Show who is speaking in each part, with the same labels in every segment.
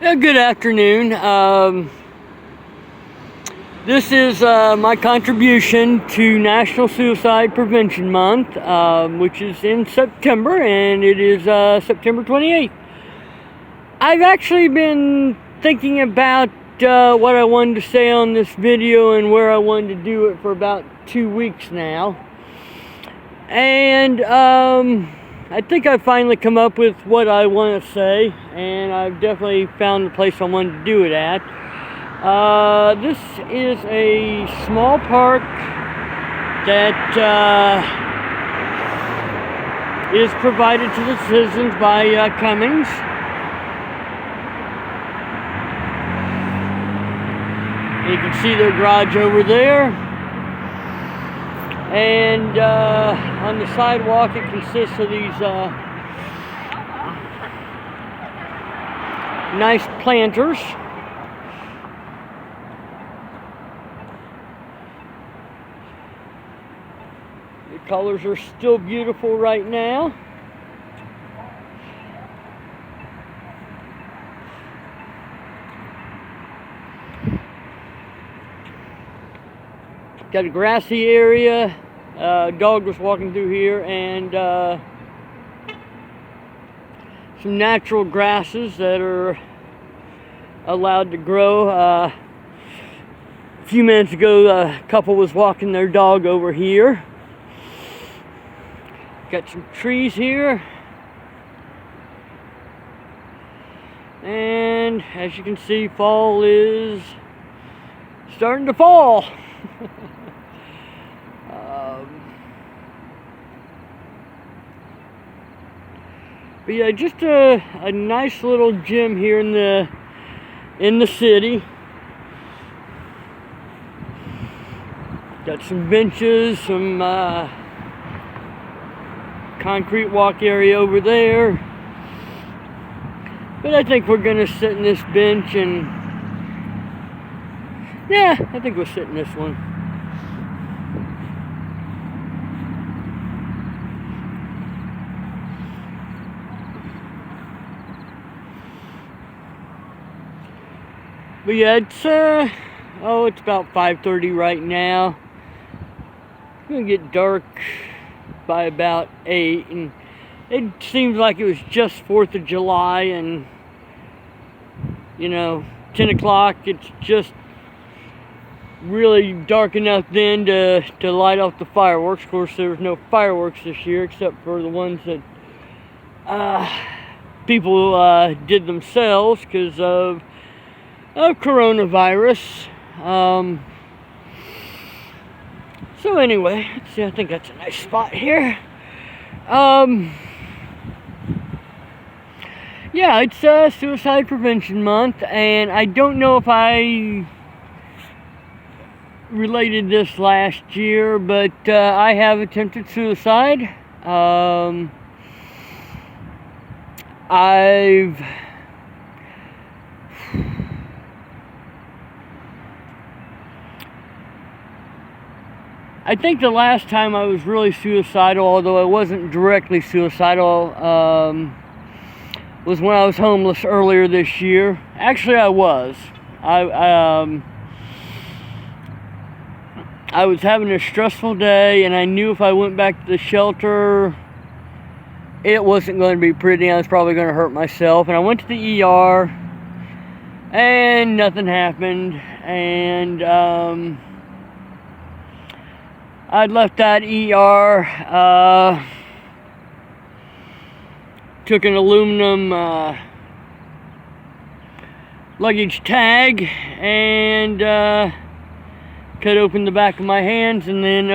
Speaker 1: Good afternoon. This is my contribution to National Suicide Prevention Month, which is in September, and it is September 28th. I've actually been thinking about what I wanted to say on this video and where I wanted to do it for about 2 weeks now. And I think I've finally come up with what I want to say, and I've definitely found the place I wanted to do it at. This is a small park that is provided to the citizens by Cummings. You can see their garage over there. And on the sidewalk, it consists of these nice planters. The colors are still beautiful right now. Got a grassy area. Dog was walking through here, and some natural grasses that are allowed to grow. A few minutes ago, a couple was walking their dog over here. Got some trees here, and as you can see, fall is starting to fall. But yeah, just a nice little gym here in the city. Got some benches, some concrete walk area over there. But I think we're gonna sit in this bench, and yeah, I think we'll sit in this one. But yeah, it's about 5:30 right now. It's gonna get dark by about 8, and it seems like it was just 4th of July, and 10 o'clock, it's just really dark enough then to light off the fireworks. Of course, there was no fireworks this year except for the ones that people did themselves because of coronavirus. So anyway, let's see, I think that's a nice spot here. Yeah, it's Suicide Prevention Month, and I don't know if I related this last year, but I have attempted suicide. I think the last time I was really suicidal, although I wasn't directly suicidal, was when I was homeless earlier this year. Actually, I was. I was having a stressful day, and I knew if I went back to the shelter, it wasn't going to be pretty. I was probably going to hurt myself. And I went to the ER, and nothing happened. And I'd left that ER, took an aluminum luggage tag, and cut open the back of my hands, and then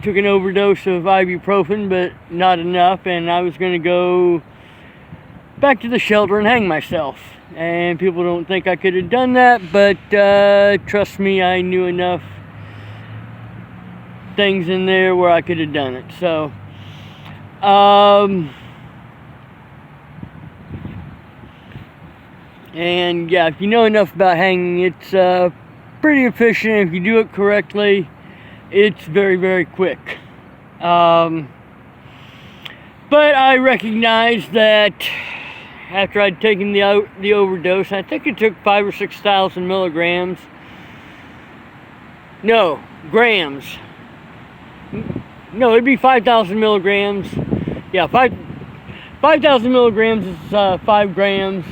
Speaker 1: took an overdose of ibuprofen, but not enough, and I was going to go back to the shelter and hang myself. And people don't think I could have done that, but trust me, I knew enough things in there where I could have done it. So and yeah, if you know enough about hanging, it's pretty efficient. If you do it correctly, it's very, very quick. But I recognize that after I'd taken the overdose. I think it took 5,000 or 6,000 milligrams. No, grams. No, it'd be 5,000 milligrams. Yeah, 5,000 milligrams is 5 grams.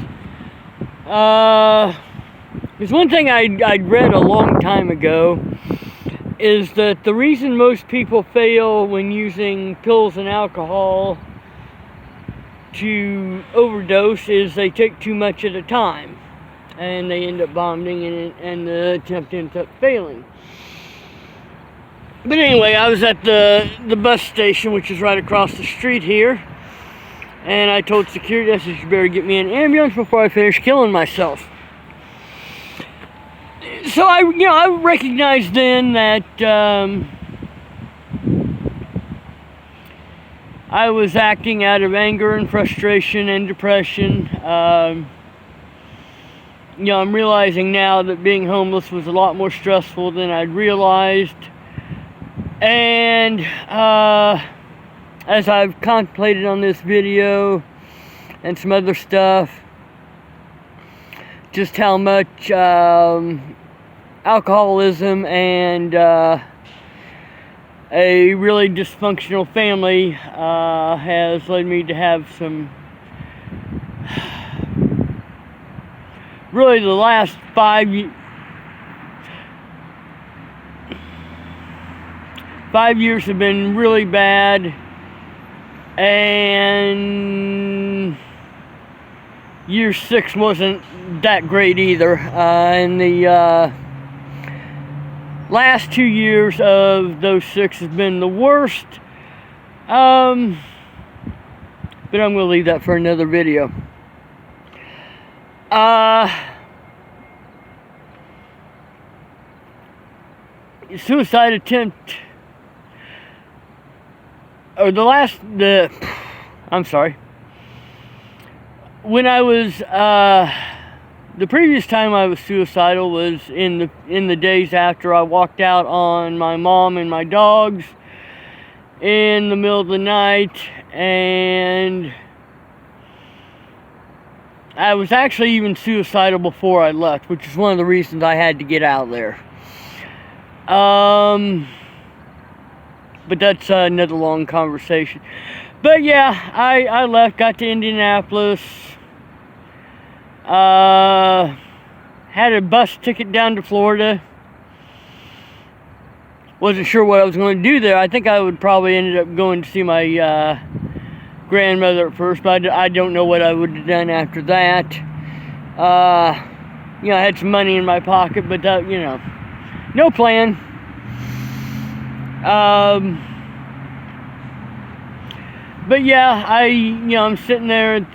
Speaker 1: There's one thing I'd read a long time ago, is that the reason most people fail when using pills and alcohol to overdose is they take too much at a time, and they end up vomiting, and the attempt ends up failing. But anyway, I was at the bus station, which is right across the street here, and I told security, I said, you better get me an ambulance before I finish killing myself. So I recognized then that I was acting out of anger and frustration and depression. I'm realizing now that being homeless was a lot more stressful than I'd realized. And as I've contemplated on this video and some other stuff, just how much alcoholism and a really dysfunctional family has led me to have some, really the last 5 years have been really bad, and year 6 wasn't that great either. And the last 2 years of those 6 has been the worst. But I'm going to leave that for another video. Suicide attempt, or I'm sorry. When I was, the previous time I was suicidal was in the days after I walked out on my mom and my dogs in the middle of the night, and I was actually even suicidal before I left, which is one of the reasons I had to get out of there. But that's another long conversation. But yeah, I left, got to Indianapolis, had a bus ticket down to Florida. Wasn't sure what I was going to do there. I think I would probably ended up going to see my grandmother at first, but I don't know what I would have done after that. I had some money in my pocket, but no plan. But yeah, I'm sitting there at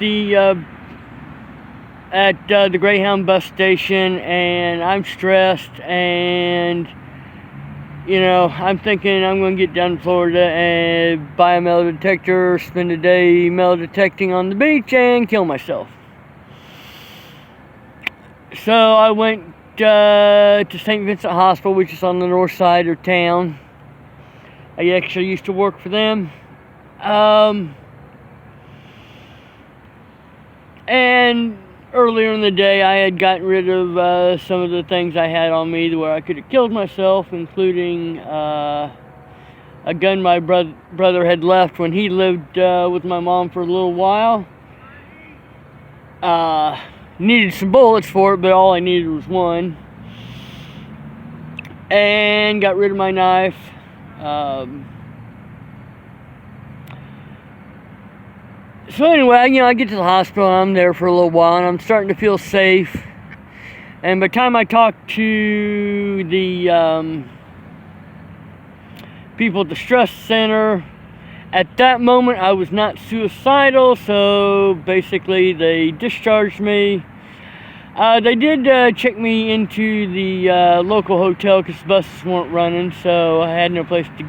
Speaker 1: the Greyhound bus station, and I'm stressed, and I'm thinking I'm going to get down to Florida and buy a metal detector, spend a day metal detecting on the beach, and kill myself. So I went to St. Vincent Hospital, which is on the north side of town. I actually used to work for them. And earlier in the day, I had gotten rid of some of the things I had on me where I could have killed myself, including a gun my brother had left when he lived with my mom for a little while. Needed some bullets for it, but all I needed was one. And got rid of my knife. So anyway, I get to the hospital, and I'm there for a little while, and I'm starting to feel safe. And by the time I talked to the people at the stress center, at that moment I was not suicidal, so basically they discharged me. They did check me into the local hotel because the buses weren't running, so I had no place to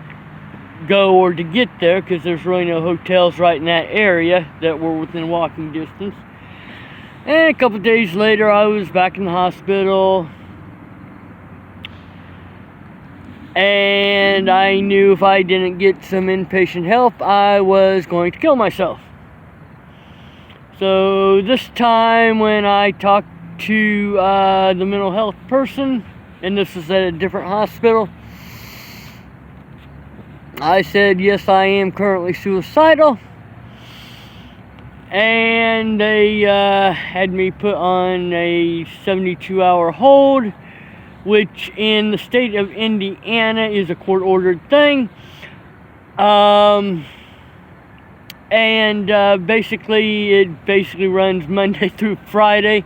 Speaker 1: go or to get there because there's really no hotels right in that area that were within walking distance. And a couple days later, I was back in the hospital, and I knew if I didn't get some inpatient help, I was going to kill myself. So this time when I talked to the mental health person, and this is at a different hospital, I said, yes, I am currently suicidal. And they had me put on a 72-hour hold, which in the state of Indiana is a court-ordered thing. And basically, it runs Monday through Friday.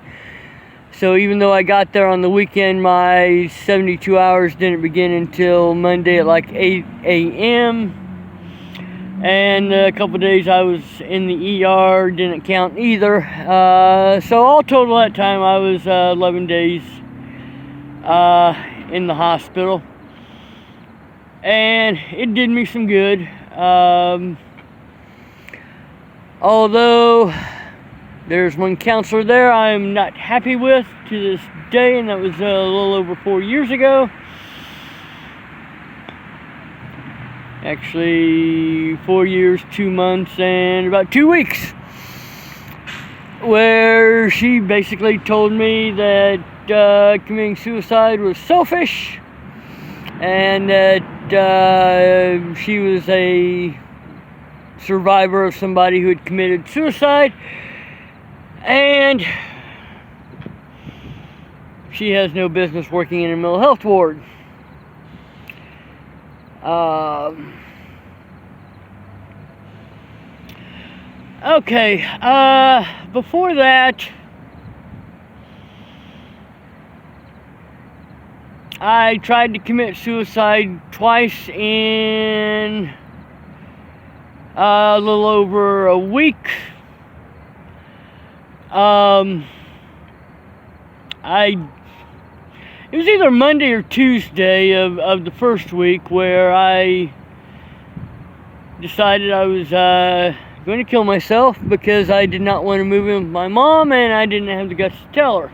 Speaker 1: So even though I got there on the weekend, my 72 hours didn't begin until Monday at like 8 a.m. And a couple days I was in the ER, didn't count either. So all total that time I was 11 days in the hospital. And it did me some good. Although there's one counselor there I'm not happy with to this day, and that was a little over 4 years ago. Actually, 4 years, 2 months, and about 2 weeks. Where she basically told me that committing suicide was selfish, and that she was a survivor of somebody who had committed suicide, and she has no business working in a mental health ward. Okay, before that, I tried to commit suicide twice in a little over a week. It was either Monday or Tuesday of the first week where I decided I was going to kill myself because I did not want to move in with my mom, and I didn't have the guts to tell her.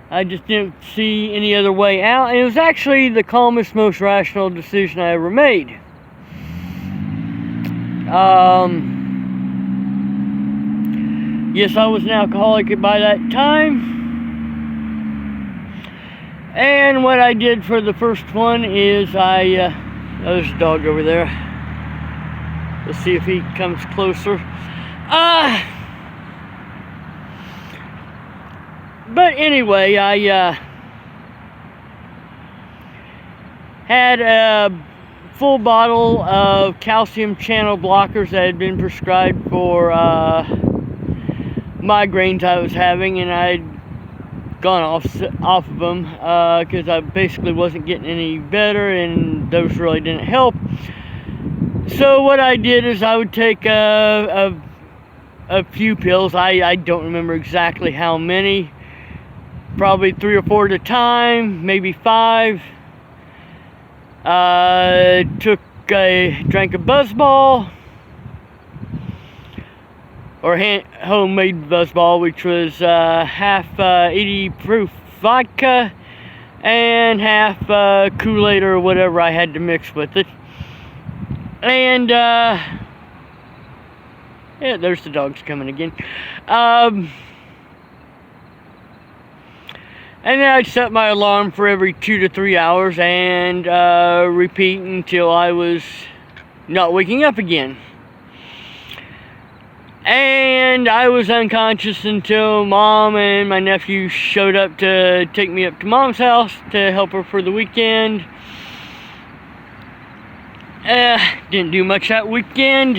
Speaker 1: I just didn't see any other way out, and it was actually the calmest, most rational decision I ever made. Yes, I was an alcoholic by that time. And what I did for the first one is oh, there's a dog over there. Let's see if he comes closer. But anyway, I had a full bottle of calcium channel blockers that had been prescribed for migraines I was having, and I'd gone off of them because I basically wasn't getting any better, and those really didn't help. So what I did is I would take a few pills. I don't remember exactly how many, probably 3 or 4 at a time, maybe 5. Drank a Buzzball, or homemade Buzzball, which was half 80 proof vodka and half Kool-Aid or whatever I had to mix with it. And yeah, there's the dogs coming again. And then I'd set my alarm for every 2 to 3 hours and repeat until I was not waking up again. And I was unconscious until Mom and my nephew showed up to take me up to Mom's house to help her for the weekend. Didn't do much that weekend.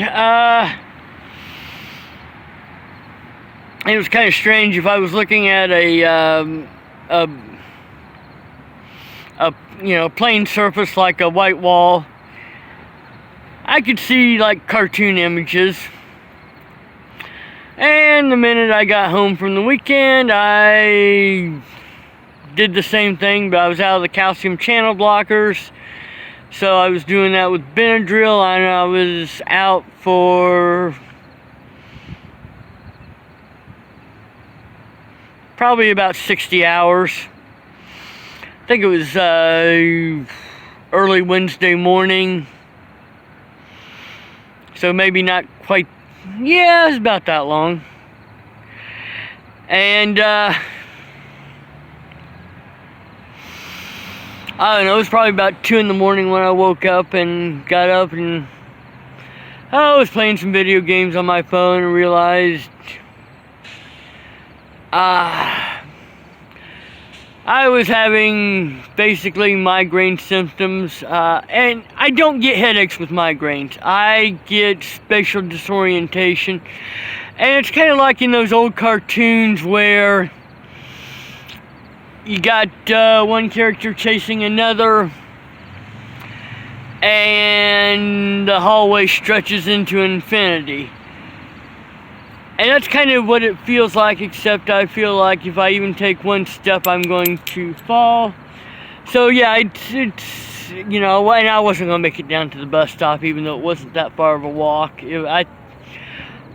Speaker 1: It was kind of strange. If I was looking at a plain surface like a white wall, I could see like cartoon images. And the minute I got home from the weekend, I did the same thing, but I was out of the calcium channel blockers. So I was doing that with Benadryl, and I was out for probably about 60 hours. I think it was early Wednesday morning. So maybe not quite, yeah, it was about that long. And I don't know, it was probably about 2 in the morning when I woke up and got up, and I was playing some video games on my phone and realized I was having basically migraine symptoms, and I don't get headaches with migraines. I get spatial disorientation, and it's kind of like in those old cartoons where you got one character chasing another, and the hallway stretches into infinity. And that's kind of what it feels like, except I feel like if I even take one step, I'm going to fall. So yeah, it's you know, and I wasn't going to make it down to the bus stop, even though it wasn't that far of a walk.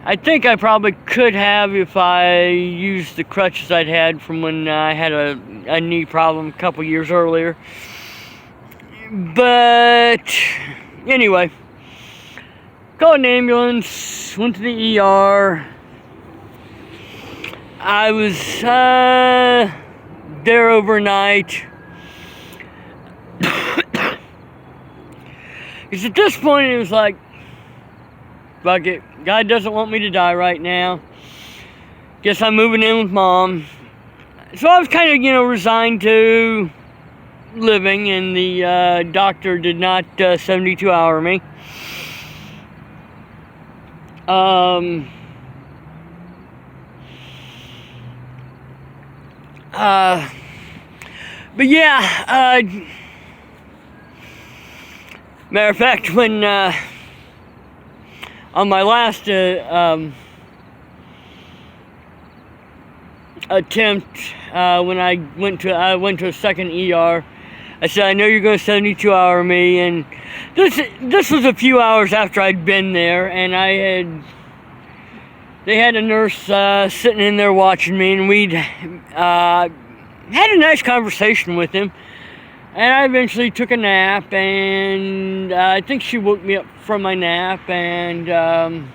Speaker 1: I think I probably could have if I used the crutches I'd had from when I had a knee problem a couple years earlier. But anyway, called an ambulance, went to the ER. I was there overnight. Because at this point it was like, fuck it, God doesn't want me to die right now. Guess I'm moving in with Mom. So I was kind of, you know, resigned to living, and the doctor did not 72-hour me. But yeah, matter of fact, when on my last attempt, when I went to a second ER, I said, I know you're going to 72-hour me, and this was a few hours after I'd been there, and they had a nurse sitting in there watching me, and we'd had a nice conversation with him. And I eventually took a nap, and I think she woke me up from my nap, and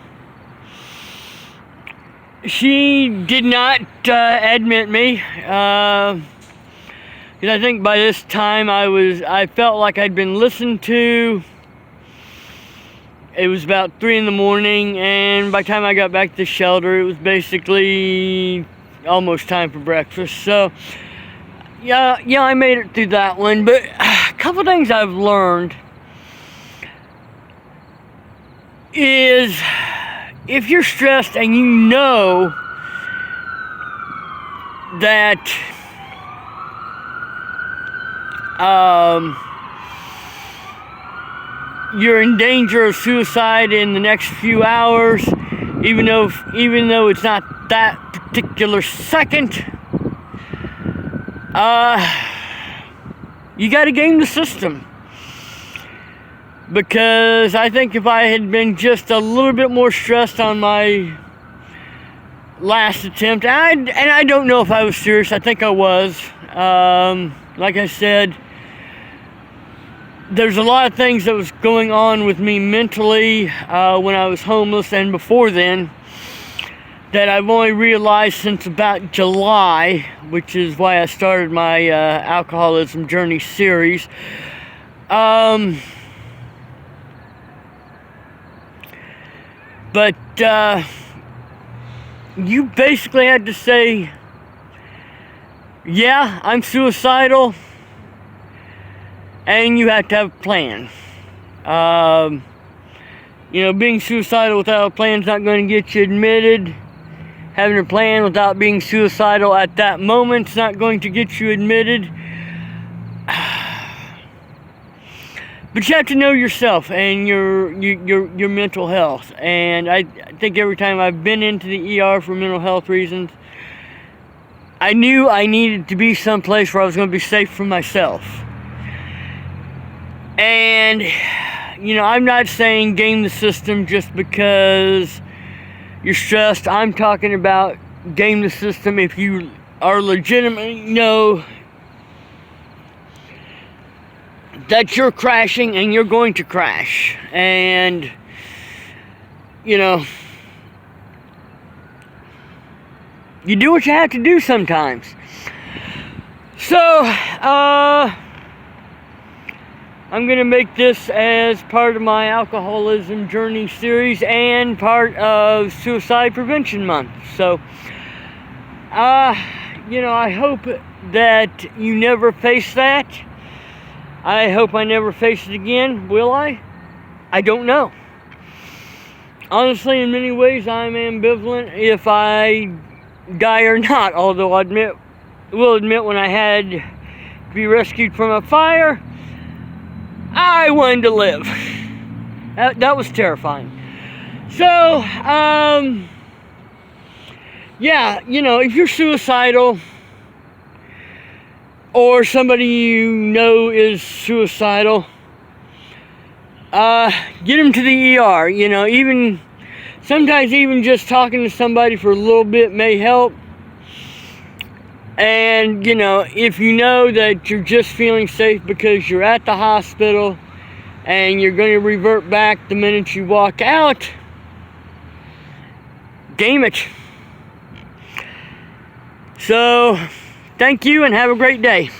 Speaker 1: she did not admit me, because I think by this time I felt like I'd been listened to. It was about 3 in the morning, and by the time I got back to the shelter, it was basically almost time for breakfast. So yeah, I made it through that one. But a couple things I've learned is if you're stressed and you know that you're in danger of suicide in the next few hours, even though it's not that particular second, you got to game the system. Because I think if I had been just a little bit more stressed on my last attempt, and I don't know if I was serious, I think I was. Like I said, there's a lot of things that was going on with me mentally when I was homeless and before then that I've only realized since about July, which is why I started my alcoholism journey series. But you basically had to say, yeah, I'm suicidal, and you have to have a plan. You know, being suicidal without a plan is not going to get you admitted. Having a plan without being suicidal at that moment is not going to get you admitted. But you have to know yourself and your mental health. And I think every time I've been into the ER for mental health reasons, I knew I needed to be someplace where I was going to be safe for myself. And, you know, I'm not saying game the system just because you're stressed. I'm talking about game the system if you are legitimately know that you're crashing and you're going to crash. And, you know, you do what you have to do sometimes. So, I'm going to make this as part of my alcoholism journey series and part of Suicide Prevention Month. So, I hope that you never face that. I hope I never face it again. Will I? I don't know. Honestly, in many ways, I'm ambivalent if I die or not. Although I will admit when I had to be rescued from a fire, I wanted to live. That was terrifying. So, if you're suicidal, or somebody you know is suicidal, get them to the ER. Sometimes even just talking to somebody for a little bit may help. And, if you know that you're just feeling safe because you're at the hospital and you're going to revert back the minute you walk out, game it. So, thank you and have a great day.